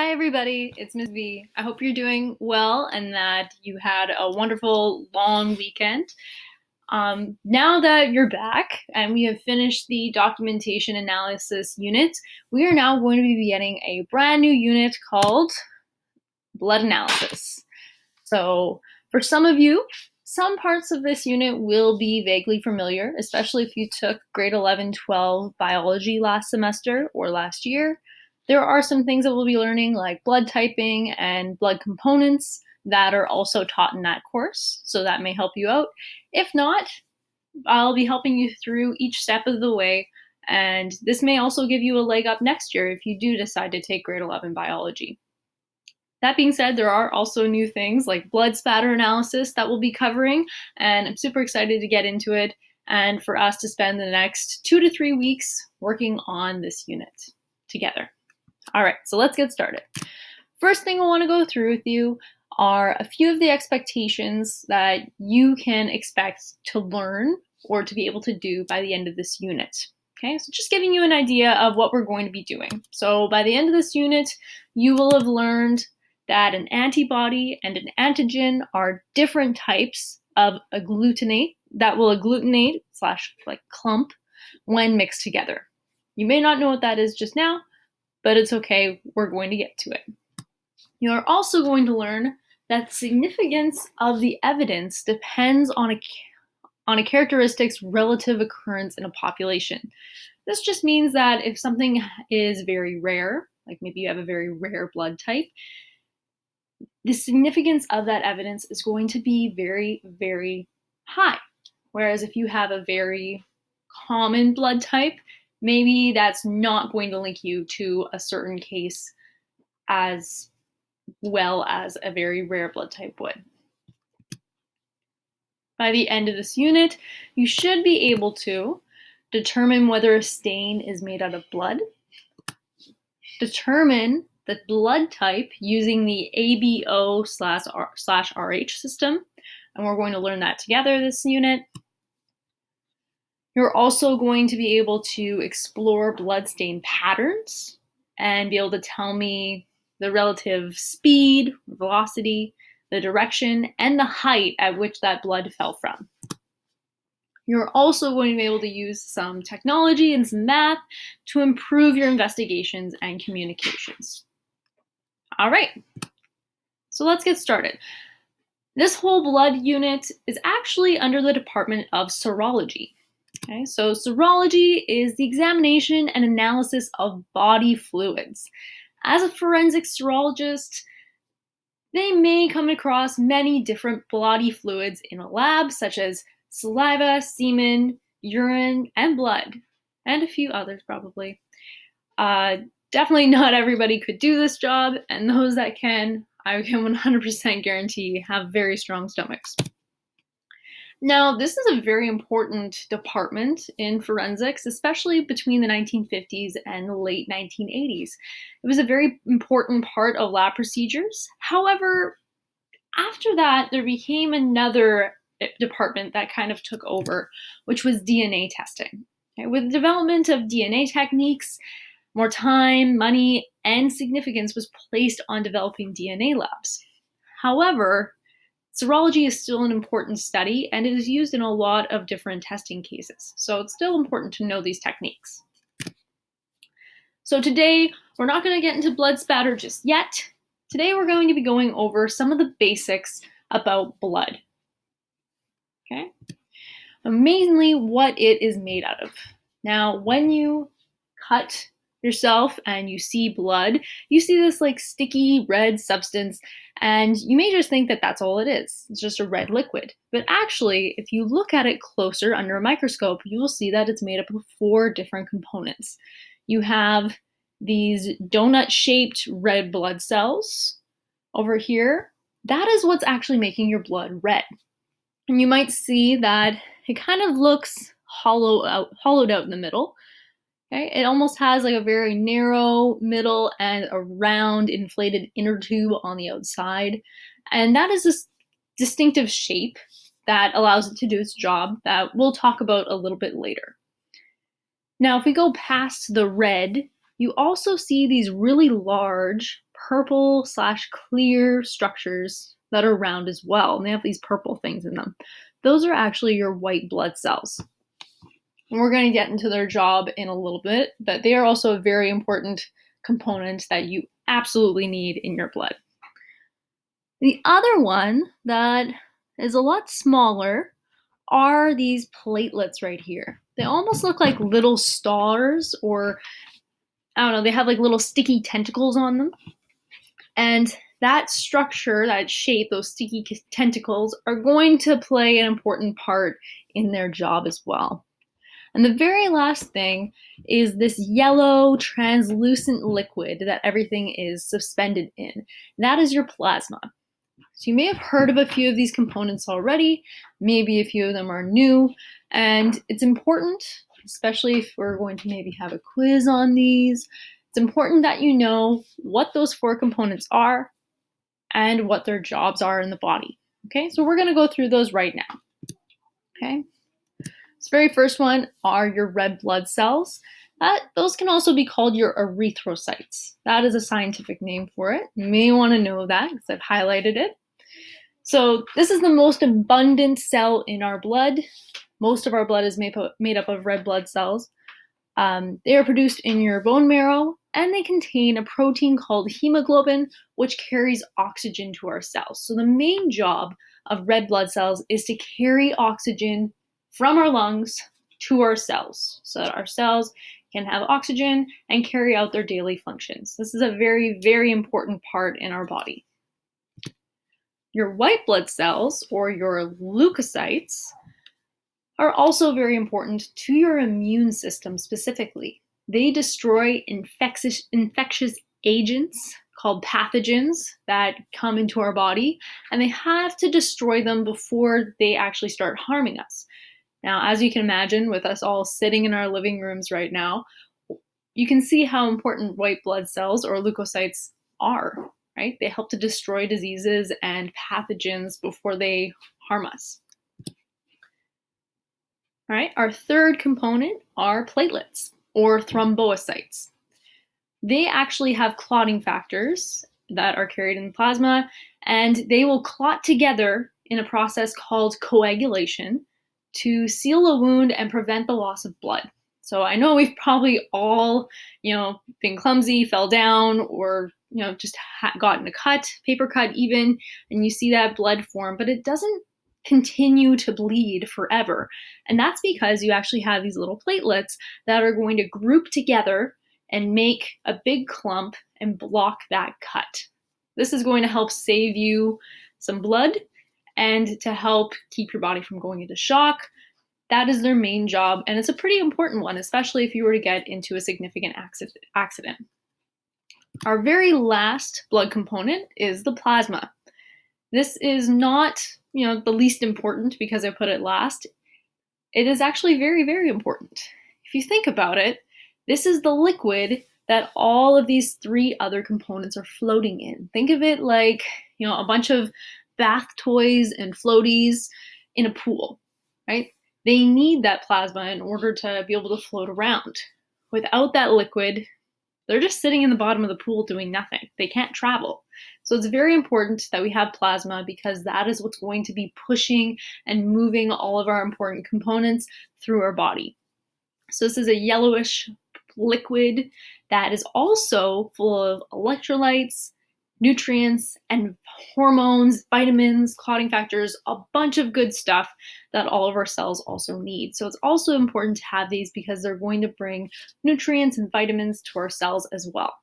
Hi everybody, it's Ms. V. I hope you're doing well and that you had a wonderful long weekend. Now that you're back and we have finished the documentation analysis unit, we are now going to be beginning a brand new unit called blood analysis. So for some of you, some parts of this unit will be vaguely familiar, especially if you took grade 11-12 biology last semester or last year. There are some things that we'll be learning like blood typing and blood components that are also taught in that course, so that may help you out. If not, I'll be helping you through each step of the way, and this may also give you a leg up next year if you do decide to take grade 11 biology. That being said, there are also new things like blood spatter analysis that we'll be covering, and I'm super excited to get into it and for us to spend the next 2 to 3 weeks working on this unit together. All right, so let's get started. First thing I want to go through with you are a few of the expectations that you can expect to learn or to be able to do by the end of this unit. Okay, so just giving you an idea of what we're going to be doing. So by the end of this unit, you will have learned that an antibody and an antigen are different types of agglutinate that will agglutinate / clump when mixed together. You may not know what that is just now, but it's okay, we're going to get to it. You are also going to learn that the significance of the evidence depends on a characteristic's relative occurrence in a population. This just means that if something is very rare, like maybe you have a very rare blood type, the significance of that evidence is going to be very, very high. Whereas if you have a very common blood type, maybe that's not going to link you to a certain case as well as a very rare blood type would. By the end of this unit, you should be able to determine whether a stain is made out of blood, determine the blood type using the ABO/RH system, and we're going to learn that together this unit. You're also going to be able to explore blood stain patterns and be able to tell me the relative speed, velocity, the direction, and the height at which that blood fell from. You're also going to be able to use some technology and some math to improve your investigations and communications. All right, so let's get started. This whole blood unit is actually under the Department of Serology. Okay, so serology is the examination and analysis of body fluids. As a forensic serologist, they may come across many different body fluids in a lab, such as saliva, semen, urine, and blood, and a few others probably. Definitely not everybody could do this job, and those that can, I can 100% guarantee, have very strong stomachs. Now, this is a very important department in forensics, especially between the 1950s and the late 1980s. It was a very important part of lab procedures. However, after that, there became another department that kind of took over, which was DNA testing. Okay, with the development of DNA techniques, more time, money, and significance was placed on developing DNA labs. However, serology is still an important study and it is used in a lot of different testing cases. So it's still important to know these techniques. So today, we're not going to get into blood spatter just yet. Today, we're going to be going over some of the basics about blood. Okay? Mainly what it is made out of. Now, when you cut yourself and you see blood, you see this like sticky red substance, and you may just think that that's all it is. It's just a red liquid. But actually, if you look at it closer under a microscope, you will see that it's made up of 4 different components. You have these donut-shaped red blood cells over here. That is what's actually making your blood red. And you might see that it kind of looks hollowed out in the middle. Okay, it almost has like a very narrow middle and a round inflated inner tube on the outside. And that is this distinctive shape that allows it to do its job that we'll talk about a little bit later. Now, if we go past the red you also see these really large purple/clear structures that are round as well, and they have these purple things in them. Those are actually your white blood cells. And we're going to get into their job in a little bit, but they are also a very important component that you absolutely need in your blood. The other one that is a lot smaller are these platelets right here. They almost look like little stars, or I don't know, they have like little sticky tentacles on them. And that structure, that shape, those sticky tentacles are going to play an important part in their job as well. And the very last thing is this yellow translucent liquid that everything is suspended in. That is your plasma. So you may have heard of a few of these components already, maybe a few of them are new, and it's important, especially if we're going to maybe have a quiz on these, it's important that you know what those 4 components are and what their jobs are in the body. Okay, so we're going to go through those right now. Okay, this very first one are your red blood cells. Those can also be called your erythrocytes. That is a scientific name for it. You may want to know that because I've highlighted it. So this is the most abundant cell in our blood. Most of our blood is made up of red blood cells. They are produced in your bone marrow, and they contain a protein called hemoglobin, which carries oxygen to our cells. So the main job of red blood cells is to carry oxygen from our lungs to our cells, so that our cells can have oxygen and carry out their daily functions. This is a very, very important part in our body. Your white blood cells, or your leukocytes, are also very important to your immune system specifically. They destroy infectious agents called pathogens that come into our body, and they have to destroy them before they actually start harming us. Now, as you can imagine, with us all sitting in our living rooms right now, you can see how important white blood cells, or leukocytes, are, right? They help to destroy diseases and pathogens before they harm us. All right, our third component are platelets, or thrombocytes. They actually have clotting factors that are carried in the plasma, and they will clot together in a process called coagulation to seal a wound and prevent the loss of blood. So I know we've probably all, been clumsy, fell down, or just gotten a cut, paper cut even, and you see that blood form, but it doesn't continue to bleed forever. And that's because you actually have these little platelets that are going to group together and make a big clump and block that cut. This is going to help save you some blood and to help keep your body from going into shock. That is their main job, and it's a pretty important one, especially if you were to get into a significant accident. Our very last blood component is the plasma. This is not, the least important because I put it last. It is actually very, very important. If you think about it, this is the liquid that all of these 3 other components are floating in. Think of it like, a bunch of bath toys and floaties in a pool, right? They need that plasma in order to be able to float around. Without that liquid, they're just sitting in the bottom of the pool doing nothing. They can't travel. So it's very important that we have plasma because that is what's going to be pushing and moving all of our important components through our body. So this is a yellowish liquid that is also full of electrolytes, nutrients, and hormones, vitamins, clotting factors, a bunch of good stuff that all of our cells also need. So it's also important to have these because they're going to bring nutrients and vitamins to our cells as well.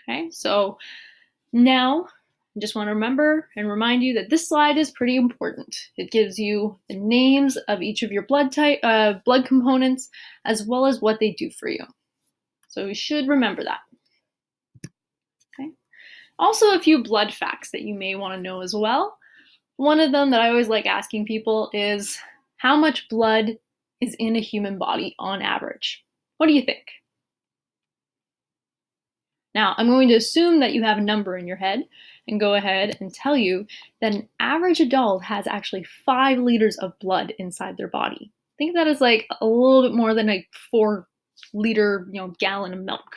Okay, so now I just want to remember and remind you that this slide is pretty important. It gives you the names of each of your blood components, as well as what they do for you. So we should remember that. Okay. Also, a few blood facts that you may want to know as well. One of them that I always like asking people is how much blood is in a human body on average? What do you think? Now, I'm going to assume that you have a number in your head and go ahead and tell you that an average adult has actually 5 liters of blood inside their body. Think of that as like a little bit more than a 4-liter, gallon of milk.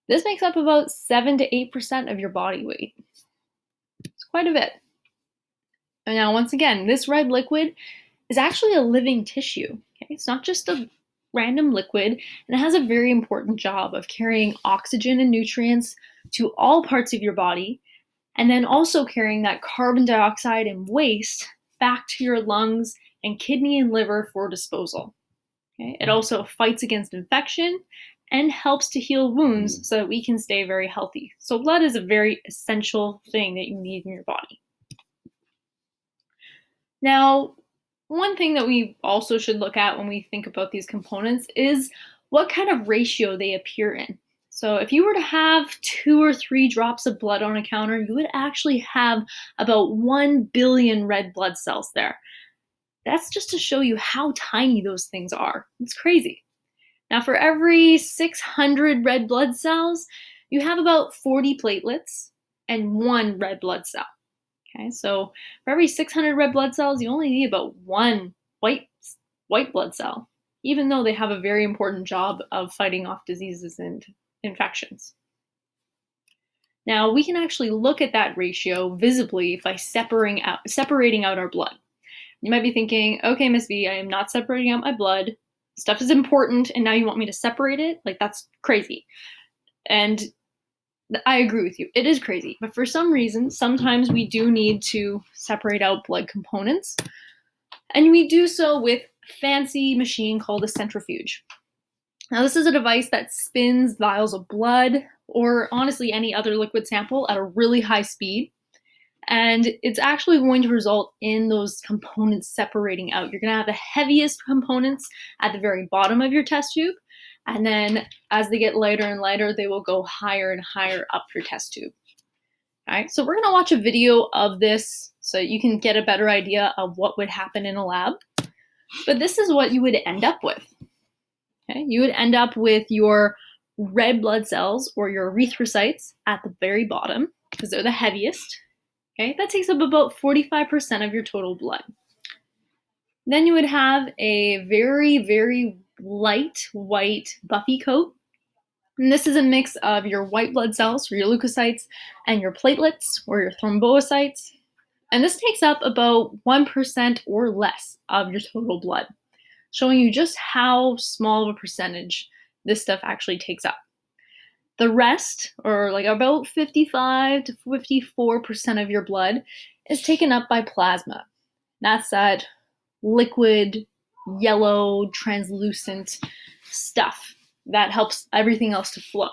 This makes up about 7 to 8% of your body weight. It's quite a bit. And now, once again, this red liquid is actually a living tissue. Okay? It's not just a random liquid, and it has a very important job of carrying oxygen and nutrients to all parts of your body, and then also carrying that carbon dioxide and waste back to your lungs and kidney and liver for disposal. Okay? It also fights against infection and helps to heal wounds so that we can stay very healthy. So blood is a very essential thing that you need in your body. Now, one thing that we also should look at when we think about these components is what kind of ratio they appear in. So if you were to have 2 or 3 drops of blood on a counter, you would actually have about 1 billion red blood cells there. That's just to show you how tiny those things are. It's crazy. Now, for every 600 red blood cells, you have about 40 platelets and 1 red blood cell. Okay, so for every 600 red blood cells, you only need about 1 white blood cell, even though they have a very important job of fighting off diseases and infections. Now, we can actually look at that ratio visibly by separating out our blood. You might be thinking, okay, Miss V, I am not separating out my blood. Stuff is important, and now you want me to separate it? Like, that's crazy. And I agree with you. It is crazy. But for some reason, sometimes we do need to separate out blood components. And we do so with a fancy machine called a centrifuge. Now, this is a device that spins vials of blood, or honestly any other liquid sample, at a really high speed. And it's actually going to result in those components separating out. You're going to have the heaviest components at the very bottom of your test tube. And then as they get lighter and lighter, they will go higher and higher up your test tube. All right, so we're going to watch a video of this so you can get a better idea of what would happen in a lab. But this is what you would end up with. Okay? You would end up with your red blood cells, or your erythrocytes, at the very bottom, because they're the heaviest. Okay, that takes up about 45% of your total blood. Then you would have a very, very light white buffy coat. And this is a mix of your white blood cells, or your leukocytes, and your platelets, or your thrombocytes. And this takes up about 1% or less of your total blood, showing you just how small of a percentage this stuff actually takes up. The rest, or like about 55 to 54% of your blood, is taken up by plasma. That's that liquid, yellow, translucent stuff that helps everything else to flow.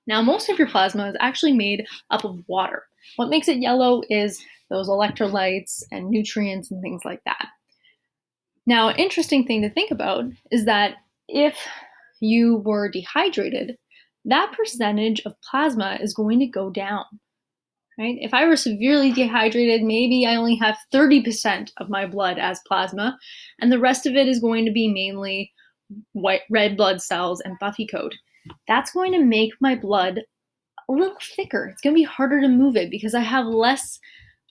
Now, most of your plasma is actually made up of water. What makes it yellow is those electrolytes and nutrients and things like that. Now, an interesting thing to think about is that if you were dehydrated, that percentage of plasma is going to go down, right? If I were severely dehydrated, maybe I only have 30% of my blood as plasma, and the rest of it is going to be mainly red blood cells and buffy coat. That's going to make my blood a little thicker. It's going to be harder to move it because I have less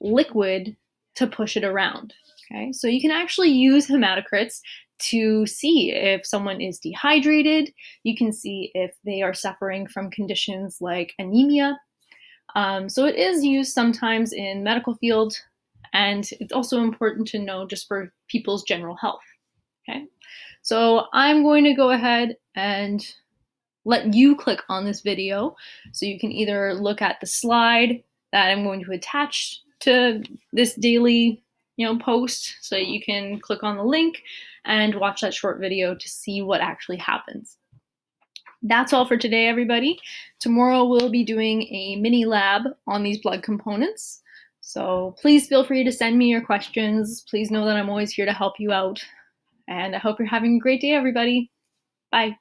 liquid to push it around. Okay, so you can actually use hematocrits to see if someone is dehydrated. You can see if they are suffering from conditions like anemia. So it is used sometimes in medical field, and it's also important to know just for people's general health. Okay, so I'm going to go ahead and let you click on this video so you can either look at the slide that I'm going to attach to this daily post, so you can click on the link and watch that short video to see what actually happens. That's all for today, everybody. Tomorrow we'll be doing a mini lab on these blood components. So please feel free to send me your questions. Please know that I'm always here to help you out. And I hope you're having a great day, everybody. Bye.